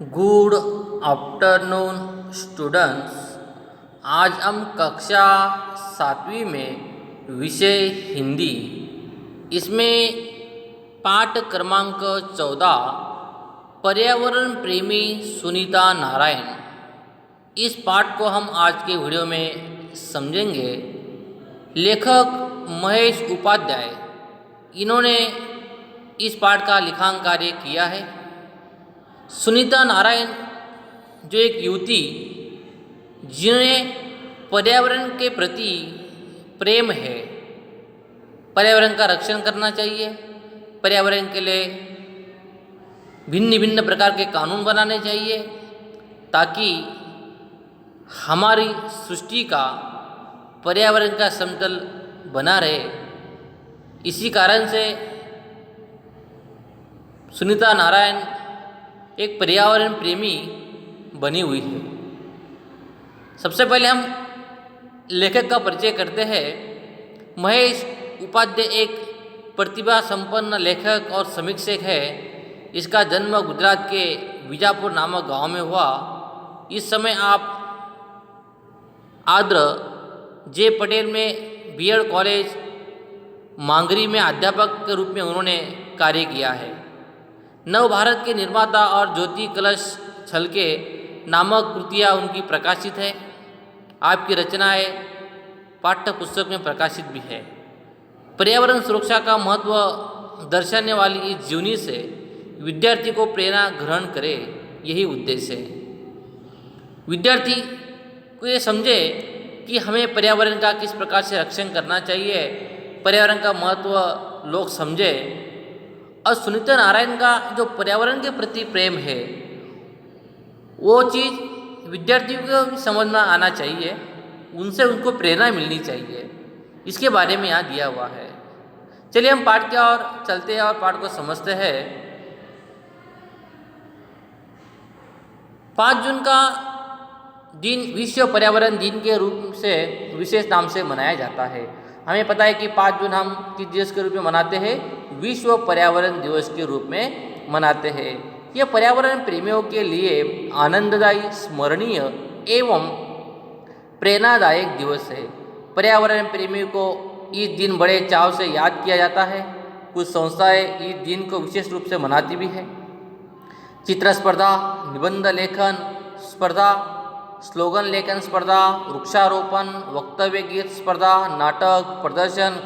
Good afternoon students. आज हम कक्षा 7वीं में विषय हिंदी, इसमें पाठ क्रमांक 14 पर्यावरण प्रेमी सुनीता नारायण, इस पाठ को हम आज के वीडियो में समझेंगे। लेखक महेश उपाध्याय, इन्होंने इस पाठ का लिखान कार्य किया है। सुनीता नारायण जो एक युवती जिन्हें पर्यावरण के प्रति प्रेम है, पर्यावरण का रक्षण करना चाहिए, पर्यावरण के लिए भिन्न भिन्न प्रकार के कानून बनाने चाहिए ताकि हमारी सृष्टि का, पर्यावरण का समतल बना रहे। इसी कारण से सुनीता नारायण एक पर्यावरण प्रेमी बनी हुई है। सबसे पहले हम लेखक का परिचय करते हैं। महेश उपाध्याय एक प्रतिभा संपन्न लेखक और समीक्षक है। इसका जन्म गुजरात के बीजापुर नामक गांव में हुआ। इस समय आप आद्र जे पटेल में बीएड कॉलेज मांगरी में अध्यापक के रूप में उन्होंने कार्य किया है। नव भारत के निर्माता और ज्योति कलश छलके नामक कृतियाँ उनकी प्रकाशित है। आपकी रचनाएं पाठ्य पुस्तक में प्रकाशित भी है। पर्यावरण सुरक्षा का महत्व दर्शाने वाली इस जीवनी से विद्यार्थी को प्रेरणा ग्रहण करे, यही उद्देश्य है। विद्यार्थी को ये समझे कि हमें पर्यावरण का किस प्रकार से रक्षण करना चाहिए, पर्यावरण का महत्व लोग समझे। और सुनीता नारायण का जो पर्यावरण के प्रति प्रेम है, वो चीज़ विद्यार्थियों को भी समझ में आना चाहिए, उनसे उनको प्रेरणा मिलनी चाहिए। इसके बारे में यहाँ दिया हुआ है। चलिए हम पाठ की ओर चलते हैं और पाठ को समझते हैं। 5 जून का दिन विश्व पर्यावरण दिन के रूप से विशेष नाम से मनाया जाता है। हमें पता है कि 5 जून हम किस दिवस के रूप में मनाते हैं? विश्व पर्यावरण दिवस के रूप में मनाते हैं। यह पर्यावरण प्रेमियों के लिए आनंददायी, स्मरणीय एवं प्रेरणादायक दिवस है। पर्यावरण प्रेमियों को इस दिन बड़े चाव से याद किया जाता है। कुछ संस्थाएं इस दिन को विशेष रूप से मनाती भी है। चित्र स्पर्धा, निबंध लेखन स्पर्धा, स्लोगन लेखन स्पर्धा, वृक्षारोपण, वक्तव्य गीत स्पर्धा, नाटक प्रदर्शन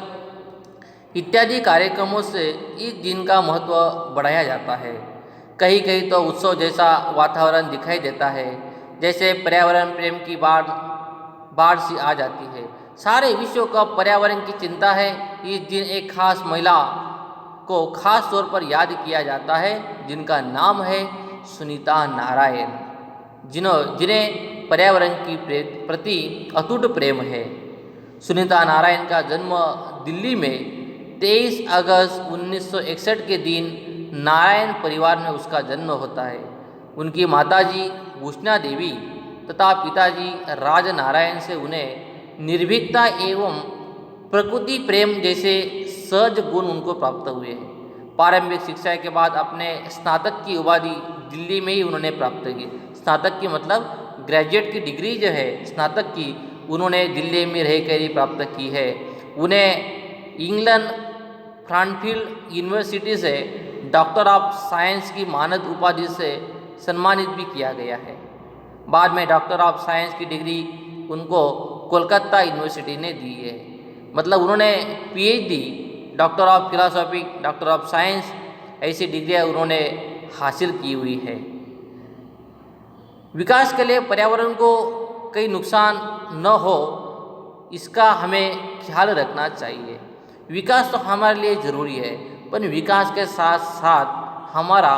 इत्यादि कार्यक्रमों से इस दिन का महत्व बढ़ाया जाता है। कहीं कहीं तो उत्सव जैसा वातावरण दिखाई देता है, जैसे पर्यावरण प्रेम की बाढ़ सी आ जाती है। सारे विश्व का पर्यावरण की चिंता है। इस दिन एक खास महिला को खास तौर पर याद किया जाता है, जिनका नाम है सुनीता नारायण, जिन्हें पर्यावरण की प्रति अटूट प्रेम है। सुनीता नारायण का जन्म दिल्ली में 23 अगस्त 1961 के दिन नारायण परिवार में उसका जन्म होता है। उनकी माताजी भूषणा देवी तथा पिताजी राज नारायण से उन्हें निर्भीकता एवं प्रकृति प्रेम जैसे सहज गुण उनको प्राप्त हुए हैं। प्रारंभिक शिक्षा के बाद अपने स्नातक की उपाधि दिल्ली में ही उन्होंने प्राप्त की। स्नातक की मतलब ग्रेजुएट की डिग्री जो है, स्नातक की, उन्होंने दिल्ली में रहकर ही प्राप्त की है। उन्हें इंग्लैंड फ्रांकफर्ट यूनिवर्सिटी से डॉक्टर ऑफ साइंस की मानद उपाधि से सम्मानित भी किया गया है। बाद में डॉक्टर ऑफ साइंस की डिग्री उनको कोलकाता यूनिवर्सिटी ने दी है। मतलब उन्होंने PhD, doctor of philosophy, doctor of science, ऐसी डिग्रियाँ उन्होंने हासिल की हुई है। विकास के लिए पर्यावरण को कई नुकसान न हो, इसका हमें ख्याल रखना चाहिए। विकास तो हमारे लिए ज़रूरी है, पर विकास के साथ साथ हमारा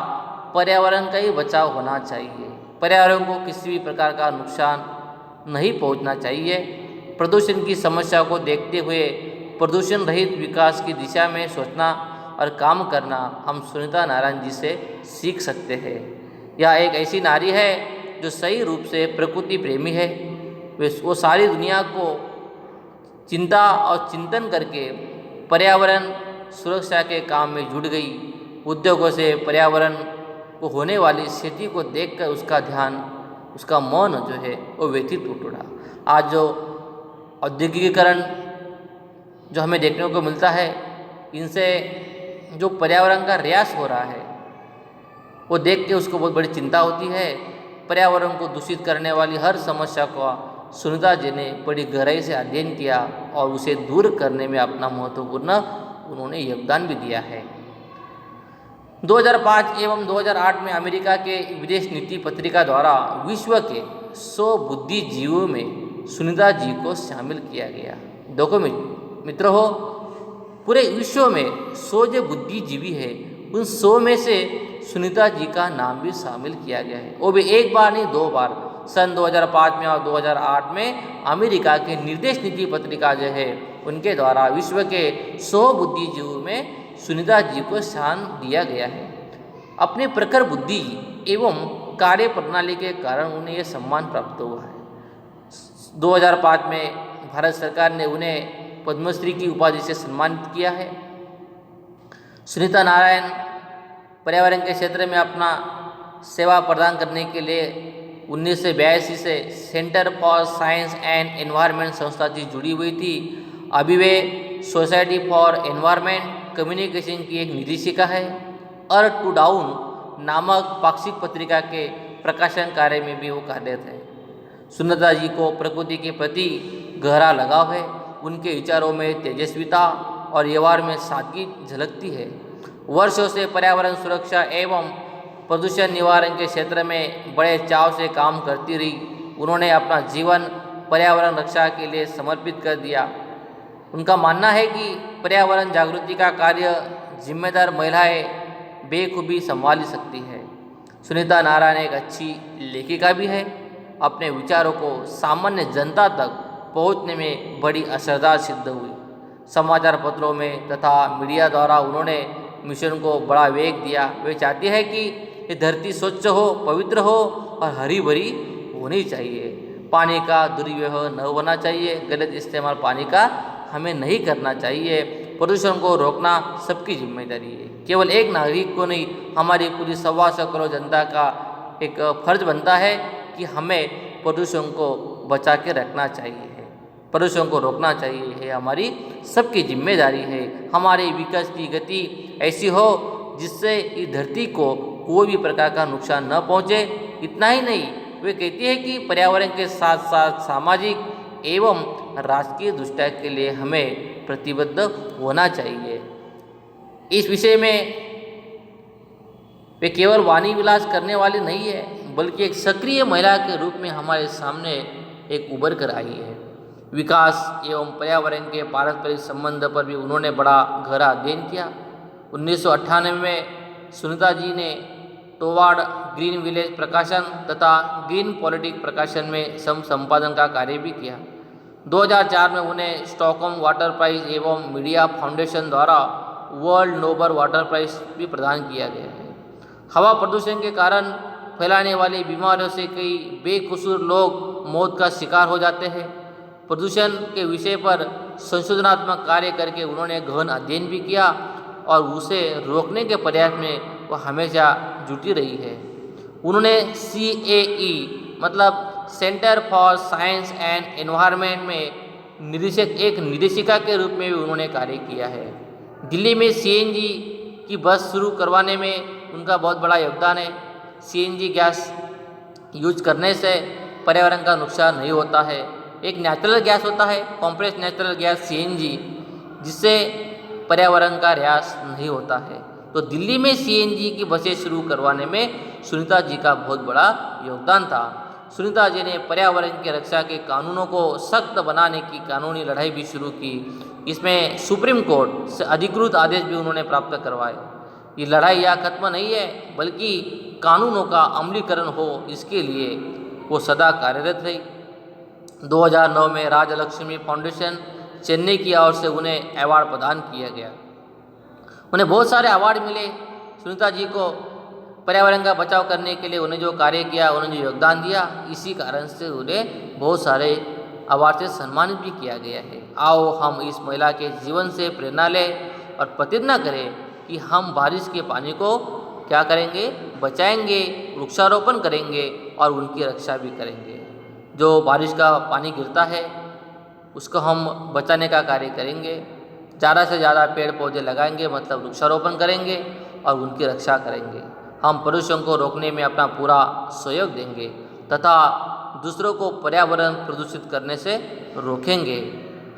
पर्यावरण का ही बचाव होना चाहिए। पर्यावरण को किसी भी प्रकार का नुकसान नहीं पहुंचना चाहिए। प्रदूषण की समस्या को देखते हुए प्रदूषण रहित विकास की दिशा में सोचना और काम करना हम सुनीता नारायण जी से सीख सकते हैं। यह एक ऐसी नारी है जो सही रूप से प्रकृति प्रेमी है। वो सारी दुनिया को चिंता और चिंतन करके पर्यावरण सुरक्षा के काम में जुट गई। उद्योगों से पर्यावरण को होने वाली स्थिति को देखकर उसका ध्यान, उसका मन जो है वो व्यथित उठ उड़ा। आज जो औद्योगिकीकरण जो हमें देखने को मिलता है, इनसे जो पर्यावरण का ह्रास हो रहा है वो देख के उसको बहुत बड़ी चिंता होती है। पर्यावरण को दूषित करने वाली हर समस्या का सुनीता जी ने बड़ी गहराई से अध्ययन किया और उसे दूर करने में अपना महत्वपूर्ण उन्होंने योगदान भी दिया है। 2005 एवं 2008 में अमेरिका के विदेश नीति पत्रिका द्वारा विश्व के 100 बुद्धिजीवियों में सुनीता जी को शामिल किया गया। देखो मित्रों हो, पूरे विश्व में 100 जो बुद्धिजीवी है उन 100 में से सुनीता जी का नाम भी शामिल किया गया है, वो भी एक बार नहीं 2 बार। सन 2005 में और 2008 में अमेरिका के निर्देश नीति पत्रिका जो है उनके द्वारा विश्व के 100 बुद्धिजीवियों में सुनीता जी को स्थान दिया गया है। अपनी प्रखर बुद्धि एवं कार्य प्रणाली के कारण उन्हें यह सम्मान प्राप्त हुआ है। 2005 में भारत सरकार ने उन्हें पद्मश्री की उपाधि से सम्मानित किया है। सुनीता नारायण पर्यावरण के क्षेत्र में अपना सेवा प्रदान करने के लिए 1982 से centre for science and environment संस्था से जुड़ी हुई थी। अभी वे सोसाइटी फॉर एनवायरनमेंट कम्युनिकेशन की एक निदेशिका है। अर्थ टू डाउन नामक पाक्षिक पत्रिका के प्रकाशन कार्य में भी वो कार्यरत है। सुनीता जी को प्रकृति के प्रति गहरा लगाव है। उनके विचारों में तेजस्विता और व्यवहार में सादगी झलकती है। वर्षों से पर्यावरण सुरक्षा एवं प्रदूषण निवारण के क्षेत्र में बड़े चाव से काम करती रही। उन्होंने अपना जीवन पर्यावरण रक्षा के लिए समर्पित कर दिया। उनका मानना है कि पर्यावरण जागृति का कार्य जिम्मेदार महिलाएं बेखूबी संभाल सकती है। सुनीता नारायण एक अच्छी लेखिका भी है। अपने विचारों को सामान्य जनता तक पहुंचने में बड़ी असरदार सिद्ध हुई। समाचार पत्रों में तथा मीडिया द्वारा उन्होंने मिशन को बड़ा वेग दिया। वे चाहती है कि ये धरती स्वच्छ हो, पवित्र हो और हरी भरी होनी चाहिए। पानी का दुर्व्यवहार न होना चाहिए। गलत इस्तेमाल पानी का हमें नहीं करना चाहिए। प्रदूषण को रोकना सबकी जिम्मेदारी है। केवल एक नागरिक को नहीं, हमारी पूरी 125 करोड़ जनता का एक फर्ज बनता है कि हमें प्रदूषण को बचा के रखना चाहिए, प्रदूषण को रोकना चाहिए है हमारी सबकी जिम्मेदारी है। हमारे विकास की गति ऐसी हो जिससे इस धरती को कोई भी प्रकार का नुकसान न पहुँचे। इतना ही नहीं, वे कहती है कि पर्यावरण के साथ साथ सामाजिक एवं राजकीय दृष्टि के लिए हमें प्रतिबद्ध होना चाहिए। इस विषय में वे केवल वाणी विलास करने वाली नहीं है, बल्कि एक सक्रिय महिला के रूप में हमारे सामने एक उभर कर आई है। विकास एवं पर्यावरण के पारस्परिक संबंध पर भी उन्होंने बड़ा गहरा अध्ययन किया। 1998 में सुनीता जी ने टोवार्ड ग्रीन विलेज प्रकाशन तथा ग्रीन पॉलिटिक प्रकाशन में संपादन का कार्य भी किया। 2004 में उन्हें स्टॉकहोम वाटर प्राइज एवं मीडिया फाउंडेशन द्वारा वर्ल्ड नोबल वाटर प्राइज भी प्रदान किया गया है। हवा प्रदूषण के कारण फैलाने वाली बीमारियों से कई बेकसूर लोग मौत का शिकार हो जाते हैं। प्रदूषण के विषय पर संशोधनात्मक कार्य करके उन्होंने गहन अध्ययन भी किया और उसे रोकने के प्रयास में वह हमेशा जुटी रही है। उन्होंने CAE मतलब centre for science and environment में निदेशिका के रूप में भी उन्होंने कार्य किया है। दिल्ली में CNG की बस शुरू करवाने में उनका बहुत बड़ा योगदान है। CNG गैस यूज करने से पर्यावरण का नुकसान नहीं होता है। एक नेचुरल गैस होता है, कॉम्प्रेस नेचुरल गैस CNG, जिससे पर्यावरण का ह्रास नहीं होता है। तो दिल्ली में CNG की बसें शुरू करवाने में सुनीता जी का बहुत बड़ा योगदान था। सुनीता जी ने पर्यावरण की रक्षा के कानूनों को सख्त बनाने की कानूनी लड़ाई भी शुरू की। इसमें सुप्रीम कोर्ट से अधिकृत आदेश भी उन्होंने प्राप्त करवाए। ये लड़ाई यहाँ खत्म नहीं है, बल्कि कानूनों का अमलीकरण हो, इसके लिए वो सदा कार्यरत रही। 2009 में राजलक्ष्मी फाउंडेशन चेन्नई की ओर से उन्हें अवार्ड प्रदान किया गया। उन्हें बहुत सारे अवार्ड मिले। सुनीता जी को पर्यावरण का बचाव करने के लिए उन्हें जो कार्य किया, उन्हें जो योगदान दिया, इसी कारण से उन्हें बहुत सारे अवार्ड से सम्मानित भी किया गया है। आओ हम इस महिला के जीवन से प्रेरणा लें और प्रतिज्ञा करें कि हम बारिश के पानी को क्या करेंगे, बचाएंगे, वृक्षारोपण करेंगे और उनकी रक्षा भी करेंगे। जो बारिश का पानी गिरता है उसको हम बचाने का कार्य करेंगे, ज़्यादा से ज़्यादा पेड़ पौधे लगाएंगे, मतलब वृक्षारोपण करेंगे और उनकी रक्षा करेंगे। हम प्रदूषण को रोकने में अपना पूरा सहयोग देंगे तथा दूसरों को पर्यावरण प्रदूषित करने से रोकेंगे।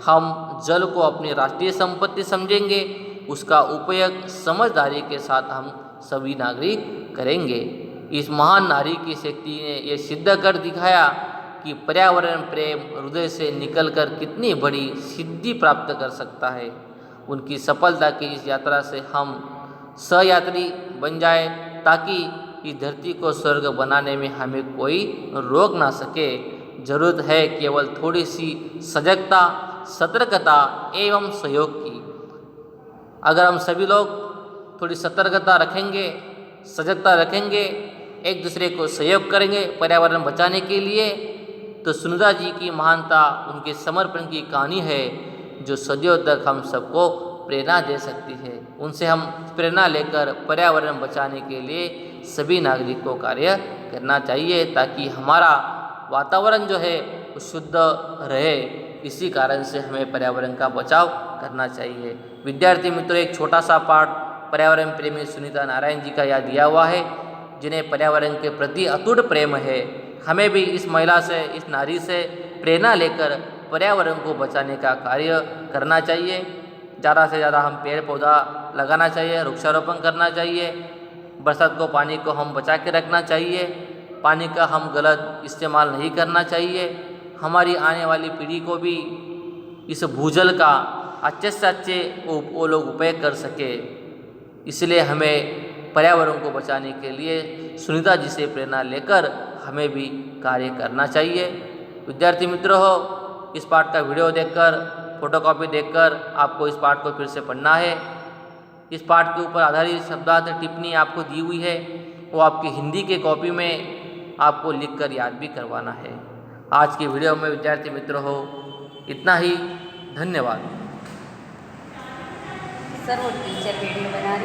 हम जल को अपनी राष्ट्रीय संपत्ति समझेंगे, उसका उपयोग समझदारी के साथ हम सभी नागरिक करेंगे। इस महान नारी की शक्ति ने यह सिद्ध कर दिखाया कि पर्यावरण प्रेम हृदय से निकलकर कितनी बड़ी सिद्धि प्राप्त कर सकता है। उनकी सफलता की इस यात्रा से हम सहयात्री बन जाए ताकि इस धरती को स्वर्ग बनाने में हमें कोई रोक ना सके। जरूरत है केवल थोड़ी सी सजगता, सतर्कता एवं सहयोग की। अगर हम सभी लोग थोड़ी सतर्कता रखेंगे, सजगता रखेंगे, एक दूसरे को सहयोग करेंगे पर्यावरण बचाने के लिए, तो सुनीता जी की महानता, उनके समर्पण की कहानी है जो सदियों तक हम सबको प्रेरणा दे सकती है। उनसे हम प्रेरणा लेकर पर्यावरण बचाने के लिए सभी नागरिक को कार्य करना चाहिए ताकि हमारा वातावरण जो है वो शुद्ध रहे। इसी कारण से हमें पर्यावरण का बचाव करना चाहिए। विद्यार्थी मित्रों, एक छोटा सा पाठ पर्यावरण प्रेमी सुनीता नारायण जी का याद दिया हुआ है, जिन्हें पर्यावरण के प्रति अटूट प्रेम है। हमें भी इस महिला से, इस नारी से प्रेरणा लेकर पर्यावरण को बचाने का कार्य करना चाहिए। ज़्यादा से ज़्यादा हम पेड़ पौधा लगाना चाहिए, वृक्षारोपण करना चाहिए, बरसात को पानी को हम बचा के रखना चाहिए, पानी का हम गलत इस्तेमाल नहीं करना चाहिए। हमारी आने वाली पीढ़ी को भी इस भूजल का अच्छे से अच्छे वो लोग उपयोग कर सके। इसलिए हमें पर्यावरण को बचाने के लिए सुनीता जी से प्रेरणा लेकर हमें भी कार्य करना चाहिए। विद्यार्थी मित्रों हो, इस पाठ का वीडियो देखकर, फोटोकॉपी देखकर आपको इस पाठ को फिर से पढ़ना है। इस पाठ के ऊपर आधारित शब्दार्थ टिप्पणी आपको दी हुई है, वो आपकी हिंदी के कॉपी में आपको लिखकर याद भी करवाना है। आज की वीडियो में विद्यार्थी मित्रों हो इतना ही। धन्यवाद। सर वो टीचर वीडियो बना रही